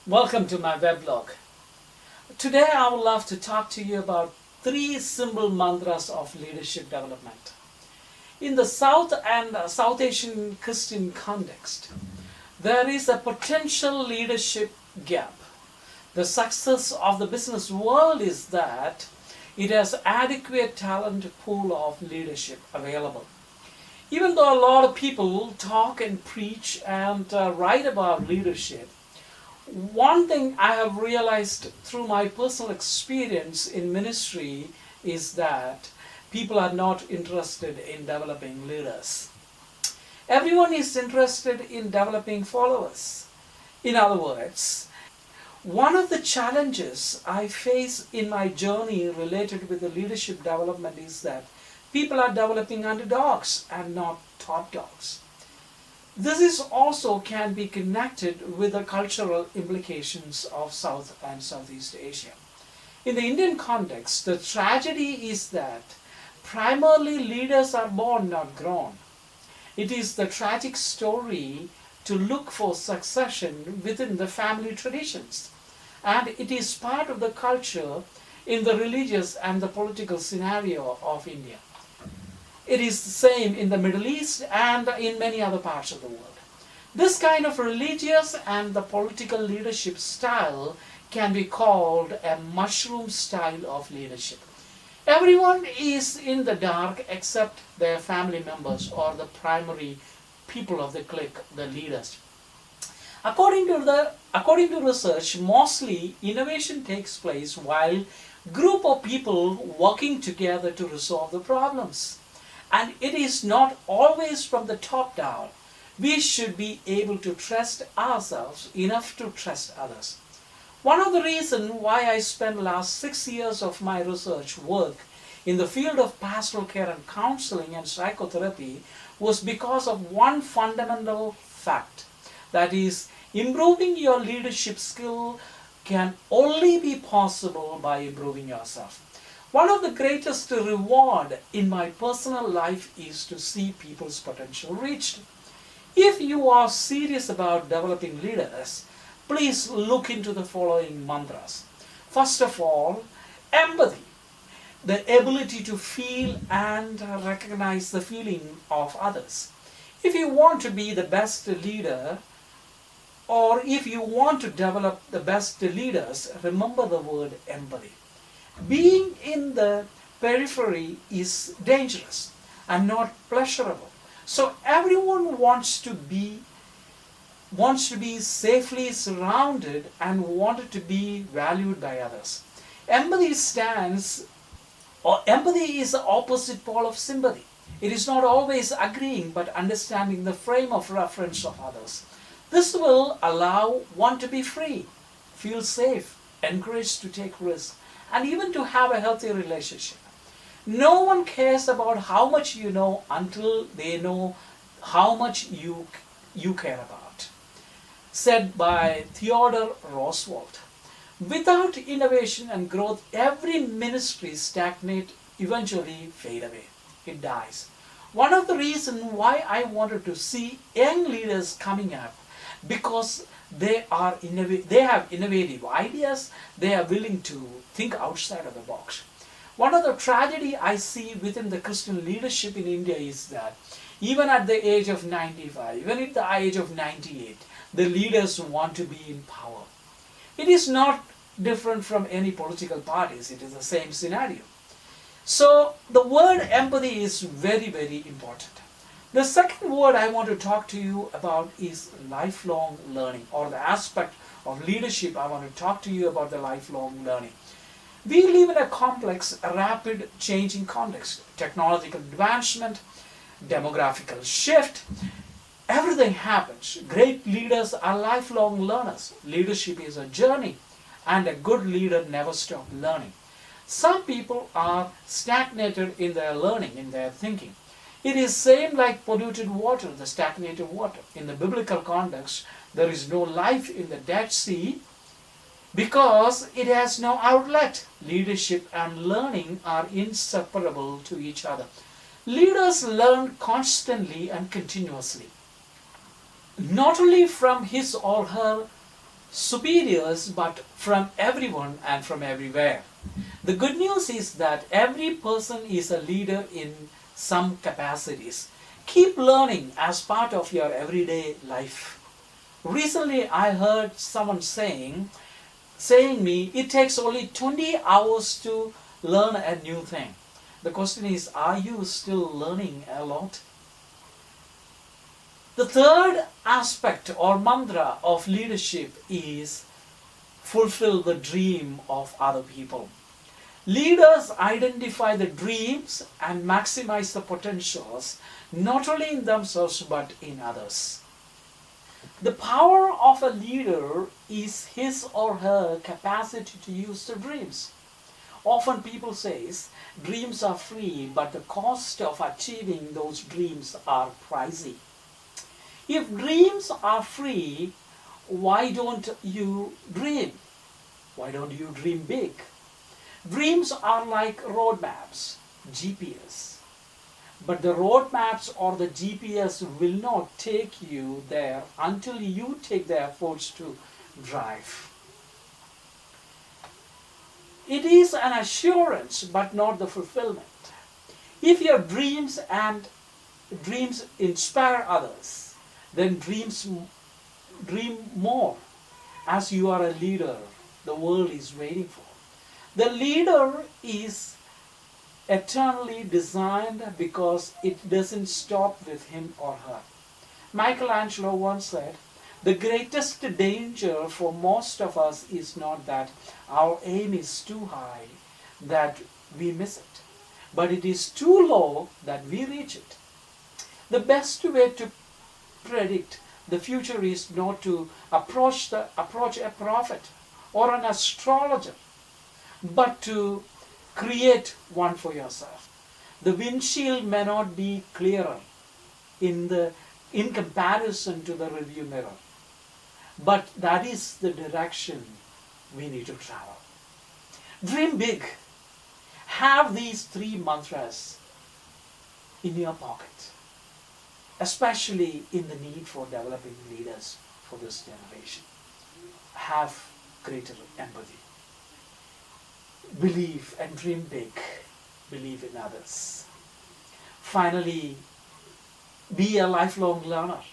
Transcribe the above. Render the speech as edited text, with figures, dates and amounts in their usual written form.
Welcome to my weblog. Today I would love to talk to you about three simple mantras of leadership development. In the South and South Asian Christian context, there is a potential leadership gap. The success of the business world is that it has adequate talent pool of leadership available. Even though a lot of people talk and preach and write about leadership, one thing I have realized through my personal experience in ministry is that people are not interested in developing leaders. Everyone is interested in developing followers. In other words, one of the challenges I face in my journey related with the leadership development is that people are developing underdogs and not top dogs. This is also can be connected with the cultural implications of South and Southeast Asia. In the Indian context, the tragedy is that primarily leaders are born, not grown. It is the tragic story to look for succession within the family traditions, and it is part of the culture in the religious and the political scenario of India. It is the same in the Middle East and in many other parts of the world. This kind of religious and the political leadership style can be called a mushroom style of leadership. Everyone is in the dark except their family members or the primary people of the clique, the leaders. According to research, mostly innovation takes place while group of people working together to resolve the problems. And it is not always from the top down. We should be able to trust ourselves enough to trust others. One of the reasons why I spent the last 6 years of my research work in the field of pastoral care and counseling and psychotherapy was because of one fundamental fact. That is, improving your leadership skill can only be possible by improving yourself. One of the greatest reward in my personal life is to see people's potential reached. If you are serious about developing leaders, please look into the following mantras. First of all, empathy, the ability to feel and recognize the feeling of others. If you want to be the best leader, or if you want to develop the best leaders, remember the word empathy. Being in the periphery is dangerous and not pleasurable. So everyone wants to be safely surrounded and wanted to be valued by others. Empathy is the opposite pole of sympathy. It is not always agreeing but understanding the frame of reference of others. This will allow one to be free, feel safe, encouraged to take risks, and even to have a healthy relationship. No one cares about how much you know until they know how much you care about. Said by Theodore Roosevelt. Without innovation and growth, every ministry stagnate, eventually fade away. It dies. One of the reasons why I wanted to see young leaders coming up, because they have innovative ideas, they are willing to think outside of the box. One of the tragedy I see within the Christian leadership in India is that even at the age of 95, even at the age of 98, the leaders want to be in power. It is not different from any political parties, it is the same scenario. So the word empathy is very, very important. The second word I want to talk to you about is lifelong learning, or the aspect of leadership I want to talk to you about the lifelong learning. We live in a complex, rapid changing context. Technological advancement, demographical shift, everything happens. Great leaders are lifelong learners. Leadership is a journey, and a good leader never stops learning. Some people are stagnated in their learning, in their thinking. It is same like polluted water, the stagnated water. In the biblical context, there is no life in the Dead Sea because it has no outlet. Leadership and learning are inseparable to each other. Leaders learn constantly and continuously, not only from his or her superiors, but from everyone and from everywhere. The good news is that every person is a leader in some capacities. Keep learning as part of your everyday life. Recently, I heard someone saying me, it takes only 20 hours to learn a new thing. The question is, are you still learning a lot? The third aspect or mantra of leadership is fulfill the dream of other people. Leaders identify the dreams and maximize the potentials not only in themselves but in others. The power of a leader is his or her capacity to use the dreams. Often people say dreams are free, but the cost of achieving those dreams are pricey. If dreams are free, why don't you dream? Why don't you dream big? Dreams are like roadmaps, GPS. But the roadmaps or the GPS will not take you there until you take the efforts to drive. It is an assurance but not the fulfillment. If your dreams inspire others, then dream more. As you are a leader, the world is waiting for. The leader is eternally designed because it doesn't stop with him or her. Michelangelo once said, the greatest danger for most of us is not that our aim is too high that we miss it, but it is too low that we reach it. The best way to predict the future is not to approach a prophet or an astrologer, but to create one for yourself. The windshield may not be clearer in comparison to the review mirror, but that is the direction we need to travel. Dream big. Have these three mantras in your pocket, especially in the need for developing leaders for this generation. Have greater empathy. Believe and dream big. Believe in others. Finally, be a lifelong learner.